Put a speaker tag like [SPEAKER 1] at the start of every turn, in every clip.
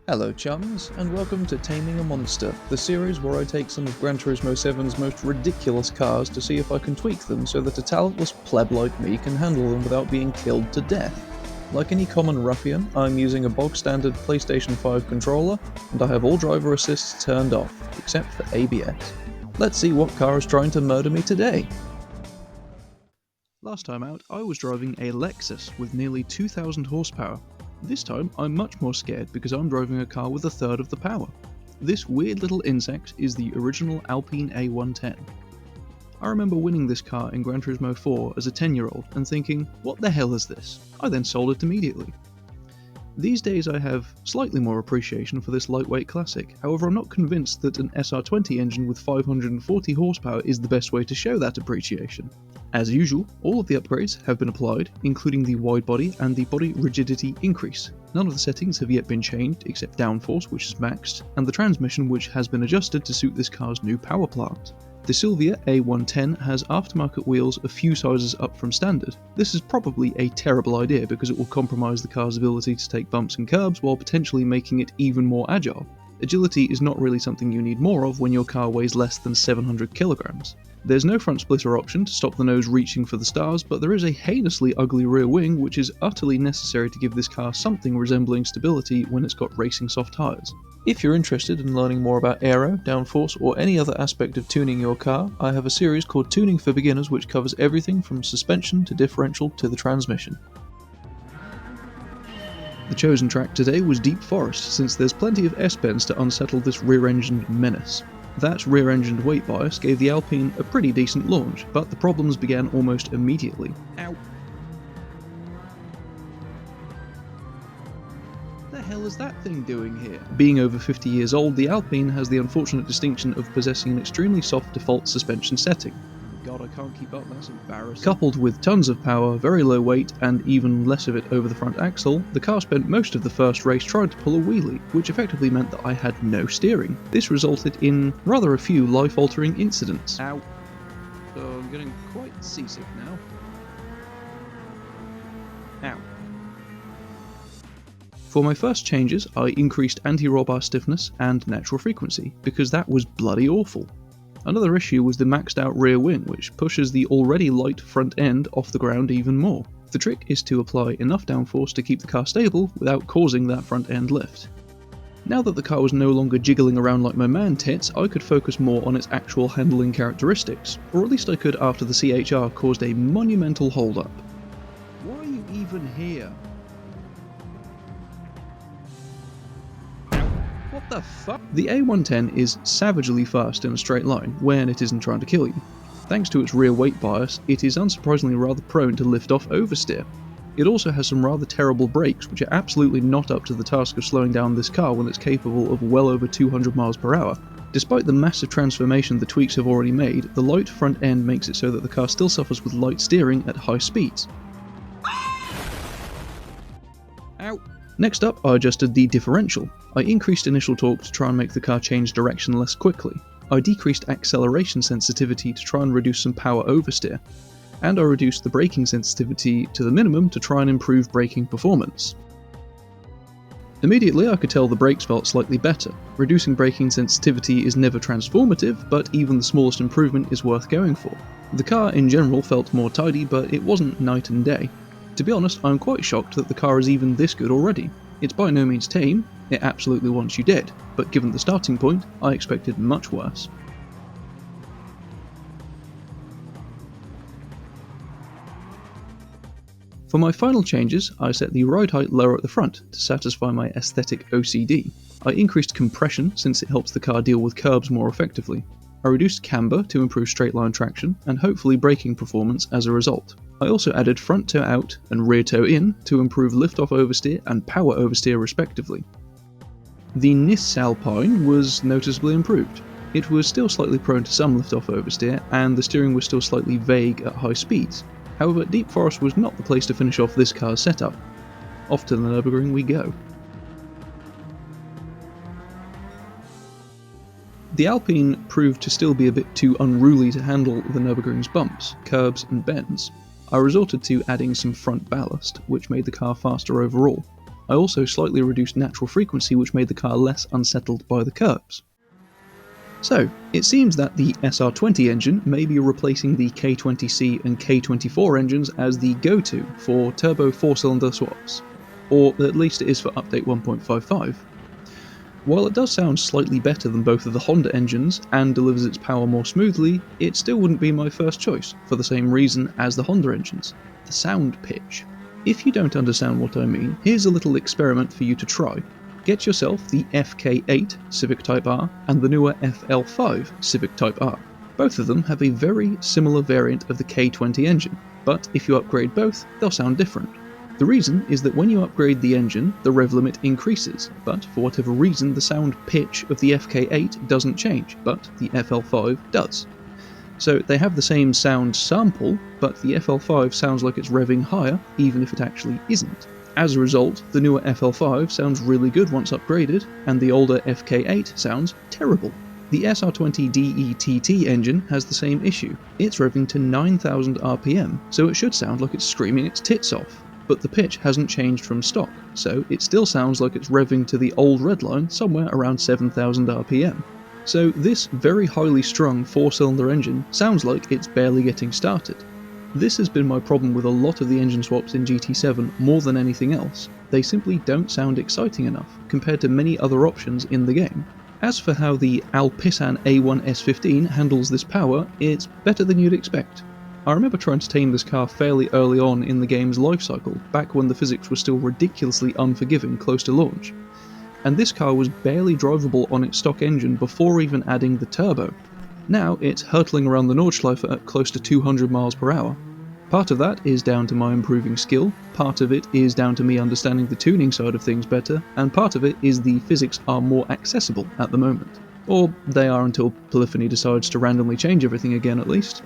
[SPEAKER 1] Hello chums, and welcome to Taming a Monster, the series where I take some of Gran Turismo 7's most ridiculous cars to see if I can tweak them so that a talentless pleb like me can handle them without being killed to death. Like any common ruffian, I'm using a bog standard PlayStation 5 controller, and I have all driver assists turned off, except for ABS. Let's see what car is trying to murder me today! Last time out, I was driving a Lexus with nearly 2,000 horsepower. This time, I'm much more scared because I'm driving a car with a third of the power. This weird little insect is the original Alpine A110. I remember winning this car in Gran Turismo 4 as a 10-year-old and thinking, what the hell is this? I then sold it immediately. These days I have slightly more appreciation for this lightweight classic, however I'm not convinced that an SR20 engine with 540 horsepower is the best way to show that appreciation. As usual, all of the upgrades have been applied, including the wide body and the body rigidity increase. None of the settings have yet been changed except downforce, which is maxed, and the transmission, which has been adjusted to suit this car's new power plant. The Silvia A110 has aftermarket wheels a few sizes up from standard. This is probably a terrible idea because it will compromise the car's ability to take bumps and curbs while potentially making it even more agile. Agility is not really something you need more of when your car weighs less than 700 kilograms. There's no front splitter option to stop the nose reaching for the stars, but there is a heinously ugly rear wing which is utterly necessary to give this car something resembling stability when it's got racing soft tyres. If you're interested in learning more about aero, downforce, or any other aspect of tuning your car, I have a series called Tuning for Beginners which covers everything from suspension to differential to the transmission. The chosen track today was Deep Forest, since there's plenty of S-bends to unsettle this rear-engined menace. That rear-engined weight bias gave the Alpine a pretty decent launch, but the problems began almost immediately. Ow! What the hell is that thing doing here? Being over 50 years old, the Alpine has the unfortunate distinction of possessing an extremely soft default suspension setting. God, I can't keep up, that's embarrassing. Coupled with tons of power, very low weight, and even less of it over the front axle, the car spent most of the first race trying to pull a wheelie, which effectively meant that I had no steering. This resulted in rather a few life-altering incidents. Ow. So I'm getting quite seasick now. Ow. For my first changes, I increased anti-roll bar stiffness and natural frequency, because that was bloody awful. Another issue was the maxed out rear wing, which pushes the already light front end off the ground even more. The trick is to apply enough downforce to keep the car stable without causing that front end lift. Now that the car was no longer jiggling around like my man tits, I could focus more on its actual handling characteristics, or at least I could after the CHR caused a monumental hold-up. Why are you even here? What the fuck? The A110 is savagely fast in a straight line when it isn't trying to kill you. Thanks to its rear weight bias, it is unsurprisingly rather prone to lift-off oversteer. It also has some rather terrible brakes which are absolutely not up to the task of slowing down this car when it's capable of well over 200 miles per hour. Despite the massive transformation the tweaks have already made, the light front end makes it so that the car still suffers with light steering at high speeds. Ow! Next up, I adjusted the differential. I increased initial torque to try and make the car change direction less quickly. I decreased acceleration sensitivity to try and reduce some power oversteer. And I reduced the braking sensitivity to the minimum to try and improve braking performance. Immediately I could tell the brakes felt slightly better. Reducing braking sensitivity is never transformative, but even the smallest improvement is worth going for. The car in general felt more tidy, but it wasn't night and day. To be honest, I'm quite shocked that the car is even this good already. It's by no means tame, it absolutely wants you dead, but given the starting point, I expected much worse. For my final changes, I set the ride height lower at the front to satisfy my aesthetic OCD. I increased compression since it helps the car deal with curbs more effectively. I reduced camber to improve straight line traction and hopefully braking performance as a result. I also added front toe out and rear toe in to improve lift-off oversteer and power oversteer respectively. The Nis Alpine was noticeably improved. It was still slightly prone to some lift-off oversteer and the steering was still slightly vague at high speeds. However, Deep Forest was not the place to finish off this car's setup. Off to the Nurburgring we go. The Alpine proved to still be a bit too unruly to handle the Nurburgring's bumps, curbs and bends. I resorted to adding some front ballast, which made the car faster overall. I also slightly reduced natural frequency, which made the car less unsettled by the curbs. So, it seems that the SR20 engine may be replacing the K20C and K24 engines as the go-to for turbo 4-cylinder swaps, or at least it is for update 1.55. While it does sound slightly better than both of the Honda engines and delivers its power more smoothly, it still wouldn't be my first choice, for the same reason as the Honda engines: the sound pitch. If you don't understand what I mean, here's a little experiment for you to try. Get yourself the FK8 Civic Type R and the newer FL5 Civic Type R. Both of them have a very similar variant of the K20 engine, but if you upgrade both, they'll sound different. The reason is that when you upgrade the engine, the rev limit increases, but for whatever reason the sound pitch of the FK8 doesn't change, but the FL5 does. So they have the same sound sample, but the FL5 sounds like it's revving higher, even if it actually isn't. As a result, the newer FL5 sounds really good once upgraded, and the older FK8 sounds terrible. The SR20 DETT engine has the same issue. It's revving to 9,000 RPM, so it should sound like it's screaming its tits off. But the pitch hasn't changed from stock, so it still sounds like it's revving to the old redline somewhere around 7,000 RPM. So this very highly strung 4-cylinder engine sounds like it's barely getting started. This has been my problem with a lot of the engine swaps in GT7 more than anything else. They simply don't sound exciting enough compared to many other options in the game. As for how the Alpine A110 handles this power, it's better than you'd expect. I remember trying to tame this car fairly early on in the game's life cycle, back when the physics were still ridiculously unforgiving close to launch. And this car was barely drivable on its stock engine before even adding the turbo. Now it's hurtling around the Nordschleife at close to 200 miles per hour. Part of that is down to my improving skill, part of it is down to me understanding the tuning side of things better, and part of it is the physics are more accessible at the moment. Or they are until Polyphony decides to randomly change everything again at least.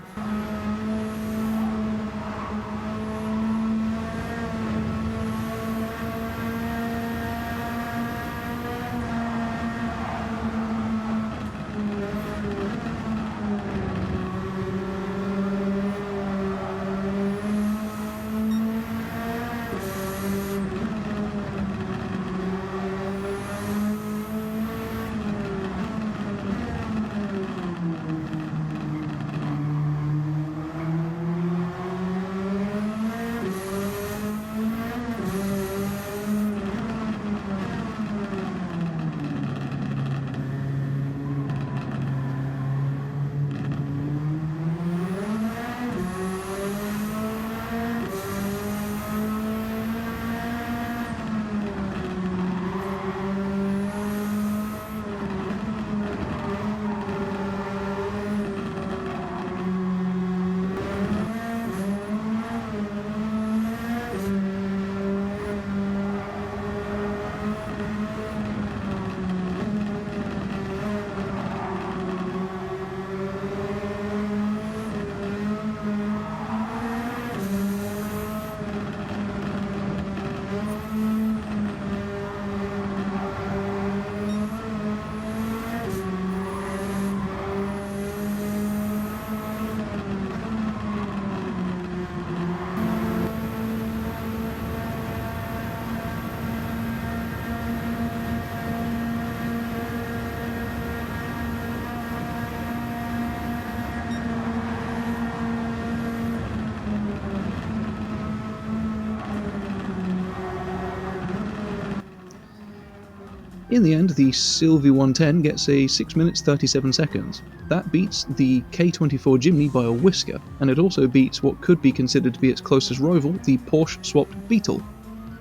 [SPEAKER 1] In the end, the Sylvie 110 gets a 6 minutes 37 seconds. That beats the K24 Jimny by a whisker, and it also beats what could be considered to be its closest rival, the Porsche-swapped Beetle.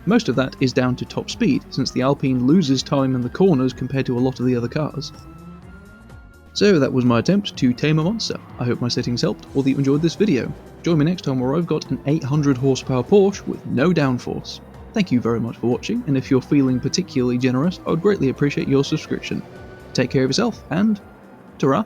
[SPEAKER 1] Most of that is down to top speed, since the Alpine loses time in the corners compared to a lot of the other cars. So that was my attempt to tame a monster. I hope my settings helped, or that you enjoyed this video. Join me next time where I've got an 800 horsepower Porsche with no downforce. Thank you very much for watching, and if you're feeling particularly generous, I would greatly appreciate your subscription. Take care of yourself, and ta-ra!